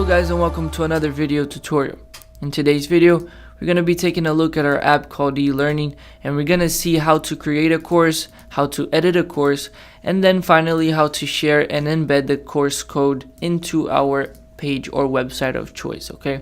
guys, and welcome to another video tutorial. In today's video, we're going to be taking a look at our app called e-learning, and we're going to see how to create a course, how to edit a course, and then finally how to share and embed the course code into our page or website of choice. Okay,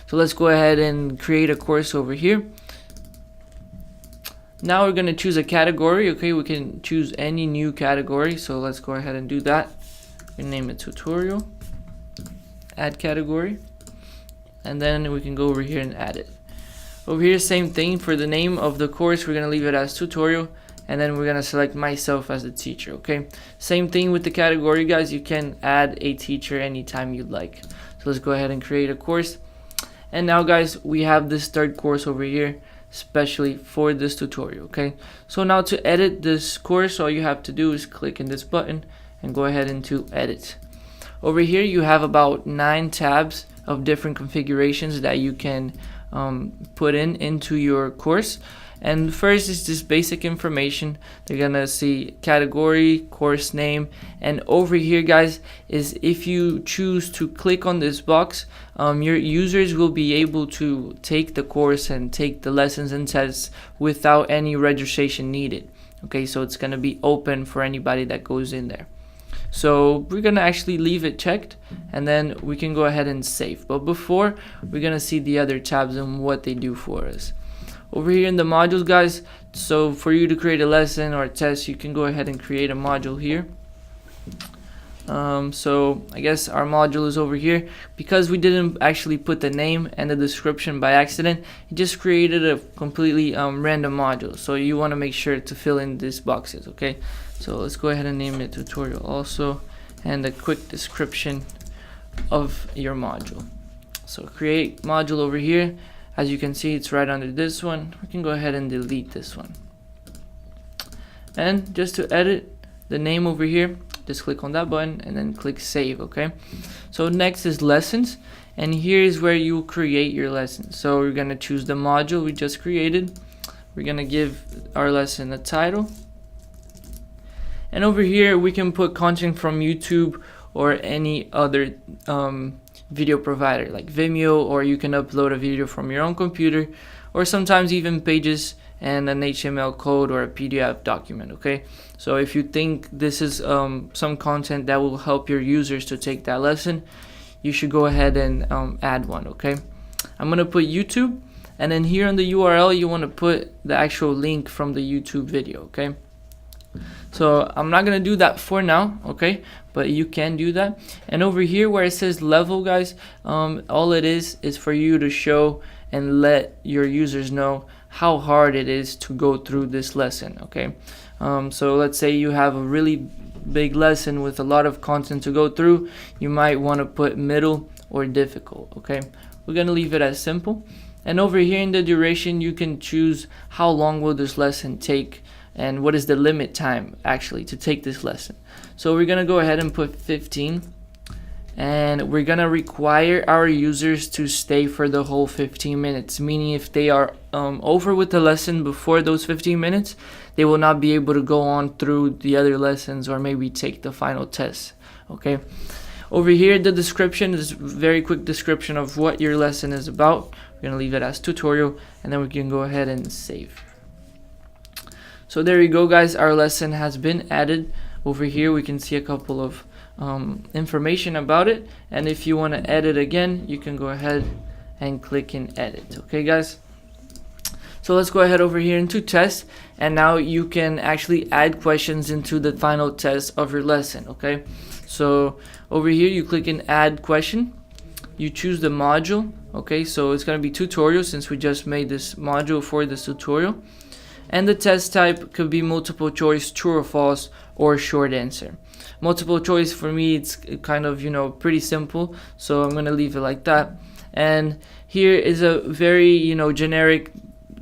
so let's go ahead and create a course over here. Now we're going to choose a category. Okay, we can choose any new category, so let's go ahead and do that. We name it tutorial, add category, and then we can go over here and add it. Over here, same thing for the name of the course. We're going to leave it as tutorial, and then we're going to select myself as the teacher. Okay, same thing with the category, guys. You can add a teacher anytime you'd like. So let's go ahead and create a course. And now, guys, we have this third course over here especially for this tutorial. Okay, so now to edit this course, all you have to do is click in this button and go ahead into edit. Over here you have about 9 tabs of different configurations that you can put into your course. And first is this basic information. They're gonna see category, course name, and over here, guys, is if you choose to click on this box, your users will be able to take the course and take the lessons and tests without any registration needed. Okay, so it's gonna be open for anybody that goes in there. So we're gonna actually leave it checked, and then we can go ahead and save. But before, we're gonna see the other tabs and what they do for us. Over here in the modules, guys, so for you to create a lesson or a test, you can go ahead and create a module here. So I guess our module is over here. Because we didn't actually put the name and the description by accident, it just created a completely random module. So you want to make sure to fill in these boxes. Okay, so let's go ahead and name it tutorial also, and a quick description of your module. So create module over here. As you can see, it's right under this one. We can go ahead and delete this one. And just to edit the name over here, just click on that button and then click save. Okay, so next is lessons, and here is where you create your lessons. So we're going to choose the module we just created. We're going to give our lesson a title, and over here we can put content from YouTube or any other video provider like Vimeo, or you can upload a video from your own computer, or sometimes even pages and an HTML code or a PDF document. Okay, so if you think this is some content that will help your users to take that lesson, you should go ahead and add one. Okay, I'm gonna put YouTube, and then here on the URL you want to put the actual link from the YouTube video. Okay, so I'm not gonna do that for now, okay, but you can do that. And over here where it says level, guys, all it is for you to show and let your users know how hard it is to go through this lesson. Okay, so let's say you have a really big lesson with a lot of content to go through. You might want to put middle or difficult. Okay, we're gonna leave it as simple. And over here in the duration, you can choose how long will this lesson take and what is the limit time actually to take this lesson. So we're gonna go ahead and put 15, and we're gonna require our users to stay for the whole 15 minutes, meaning if they are over with the lesson before those 15 minutes, they will not be able to go on through the other lessons or maybe take the final test. Okay, over here the description is a very quick description of what your lesson is about. We're gonna leave it as tutorial, and then we can go ahead and save. So there you go, guys, our lesson has been added. Over here we can see a couple of information about it, and if you want to edit again, you can go ahead and click in edit. Okay, guys, so let's go ahead over here into test, and now you can actually add questions into the final test of your lesson. Okay, so over here you click in add question, you choose the module. Okay, so it's going to be tutorial since we just made this module for this tutorial. And the test type could be multiple choice, true or false, or short answer. Multiple choice, for me, it's kind of, pretty simple, so I'm gonna leave it like that. And here is a very, generic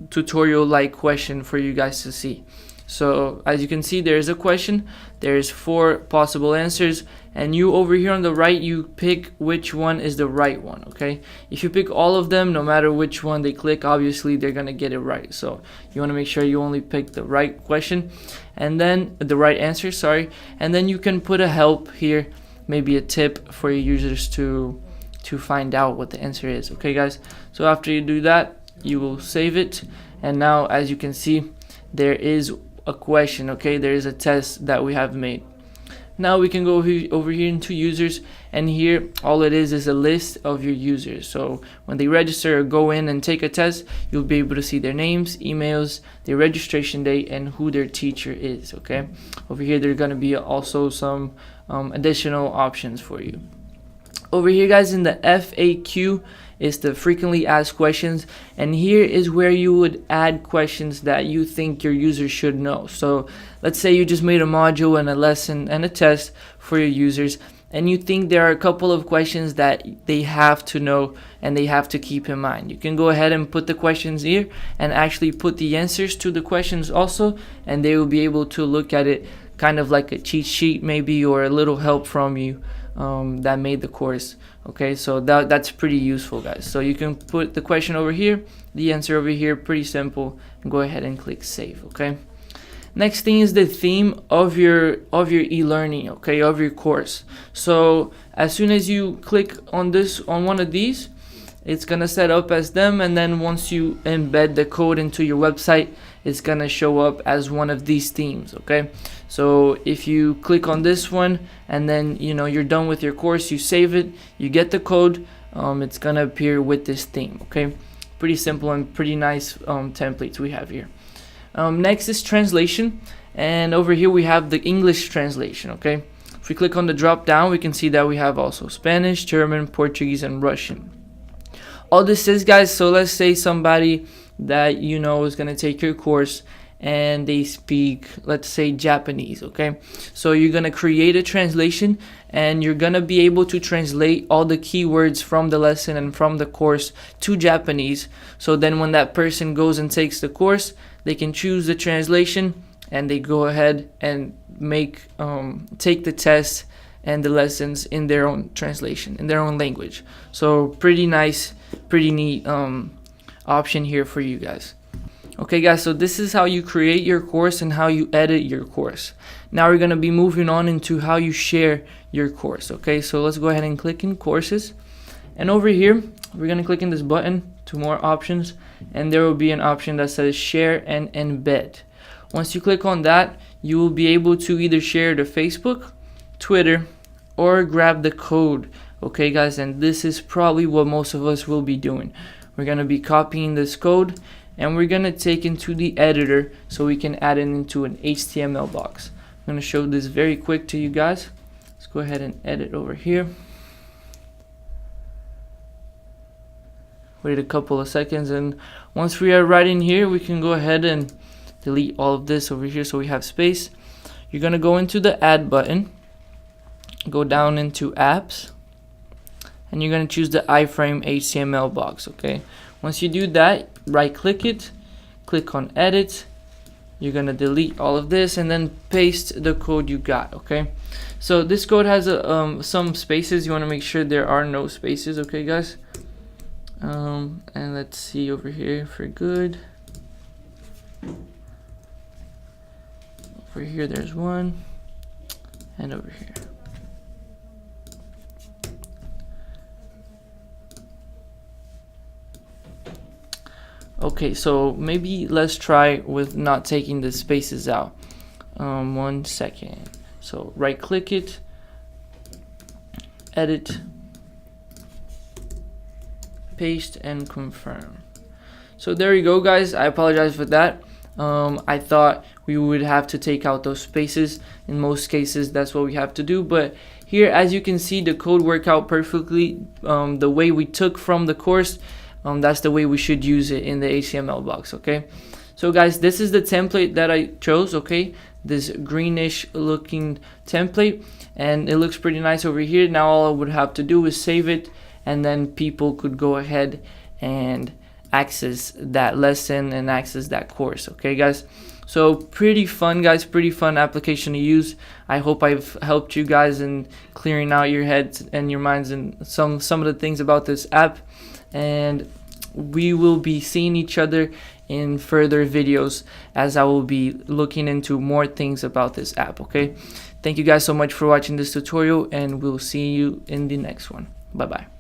tutorial-like question for you guys to see. So as you can see, there's a question, there's 4 possible answers, and you over here on the right, you pick which one is the right one. Okay, if you pick all of them, no matter which one they click, obviously they're gonna get it right. So you want to make sure you only pick the right question, and then the right answer, sorry, and then you can put a help here, maybe a tip for your users to to find out what the answer is. Okay guys, so after you do that, you will save it, and now as you can see, there is a question. Okay, there is a test that we have made. Now we can go over here into users, and here all it is a list of your users. So when they register or go in and take a test, you'll be able to see their names, emails, their registration date, and who their teacher is. Okay, over here there are going to be also some additional options for you. Over here guys, in the FAQ is the frequently asked questions, and here is where you would add questions that you think your users should know. So let's say you just made a module and a lesson and a test for your users, and you think there are a couple of questions that they have to know and they have to keep in mind. You can go ahead and put the questions here and actually put the answers to the questions also, and they will be able to look at it kind of like a cheat sheet maybe, or a little help from you that made the course. Okay, so that's pretty useful guys. So you can put the question over here, the answer over here, pretty simple, and go ahead and click save. Okay, next thing is the theme of your e-learning, okay, of your course. So as soon as you click on one of these, it's gonna set up as them, and then once you embed the code into your website, it's gonna show up as one of these themes. Okay, so if you click on this one and then you're done with your course, you save it, you get the code, it's gonna appear with this theme. Okay, pretty simple and pretty nice templates we have here. Next is translation, and over here we have the English translation. Okay, if we click on the drop down, we can see that we have also Spanish, German, Portuguese, and Russian. All this is guys, so let's say somebody that is going to take your course and they speak, let's say, Japanese. Okay, so you're going to create a translation, and you're going to be able to translate all the keywords from the lesson and from the course to Japanese. So then when that person goes and takes the course, they can choose the translation and they go ahead and take the test and the lessons in their own translation, in their own language. So pretty nice, pretty neat option here for you guys. Okay guys, so this is how you create your course and how you edit your course. Now we're going to be moving on into how you share your course. Okay, so let's go ahead and click in courses, and over here we're going to click in this button to more options, and there will be an option that says share and embed. Once you click on that, you will be able to either share to Facebook, Twitter, or grab the code. Okay guys, and this is probably what most of us will be doing. We're going to be copying this code and we're going to take into the editor so we can add it into an HTML box. I'm going to show this very quick to you guys. Let's go ahead and edit over here. Wait a couple of seconds, and once we are right in here, we can go ahead and delete all of this over here so we have space. You're going to go into the add button, go down into apps, and you're going to choose the iframe HTML box. Okay, once you do that, right click it, click on edit. You're going to delete all of this and then paste the code you got. Okay, so this code has some spaces. You want to make sure there are no spaces. Okay guys, and let's see over here for good. Over here there's one, and over here. Okay, so maybe let's try with not taking the spaces out. 1 second. So right click it, edit, paste, and confirm. So there you go guys. I apologize for that. I thought we would have to take out those spaces. In most cases that's what we have to do, but here as you can see the code worked out perfectly. The way we took from the course, that's the way we should use it in the HTML box. Okay, so guys, this is the template that I chose. Okay, this greenish looking template, and it looks pretty nice over here. Now all I would have to do is save it, and then people could go ahead and access that lesson and access that course. Okay guys, so pretty fun guys, pretty fun application to use. I hope I've helped you guys in clearing out your heads and your minds and some of the things about this app, and we will be seeing each other in further videos as I will be looking into more things about this app. Okay, thank you guys so much for watching this tutorial, and we'll see you in the next one. Bye bye.